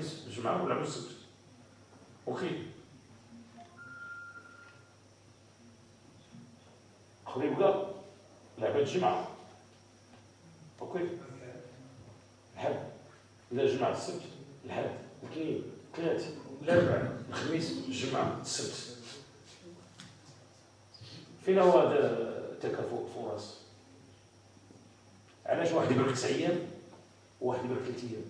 الخميس الجمعه ولعبوا السبت. اوكي خلي يبقى لعبه الجمعه. اوكي الحد لا الجمعه السبت الحد الاثنين الثلاث الاربعاء الخميس الجمعه السبت. فين هو هذا تكافؤ فرص؟ علاش واحد يبرك 9 ايام وواحد يبرك 3 ايام؟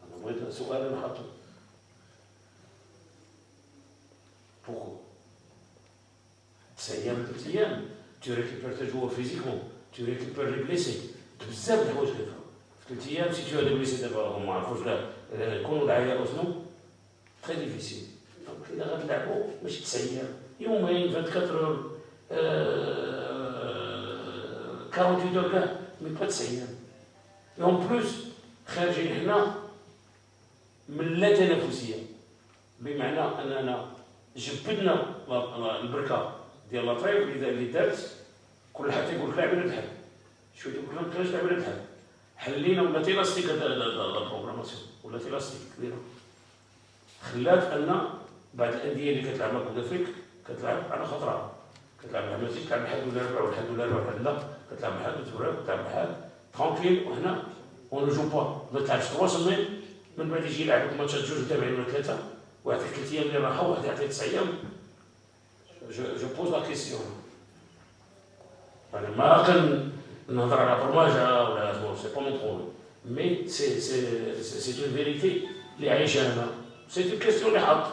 انا بغيت سؤال نحطه. Pourquoi 9 ايام 3 ايام tu récupères tes joueurs physiquement, tu récupères les blessés. بزاف د الحوايج كيفهم في 3 ايام. سي تو هاد البليسي دابا هما عرفوش يكونوا العيا وزنو تري ديفيسيل. دونك الا غتلعبوا ماشي 9 ايام، يومين 24 اور 48 اور كاع مي با 9 ايام. اون بلوس خارجين حنا من لا تنافسيه، بمعنى اننا جبدنا البركه ديال لاطريف اللي دارت. كل حد يقول لك لعب ولا تحل، شويه يقول لك كيفاش لعب ولا تحل. حلينا ولا تيلاستيك هذا البروغراماسيون ولا تيلاستيك كبيره، خلات ان بعض الانديه اللي كتلعب مع كوب افريك كتلعب على خطرها، كتلعب مع مازيغ كتلعب الحد والاربعاء والحد والاربعاء لا كتلعب الحد والتبرع كتلعب الحد ترونكيل. وهنا اون جو با ما تلعبش 3 سيمين من بعد يجي يلعبك ماتشات جوج متابعين ولا ثلاثه، واحد 3 ايام اللي راحوا واحد يعطيه 9 ايام. جو بوز لا كيسيون. انا ما كنهضر على برمجه ولا سي با مون بروبليم، مي سي اون فيريتي اللي عايشها انا. سي اون كيسيون اللي حط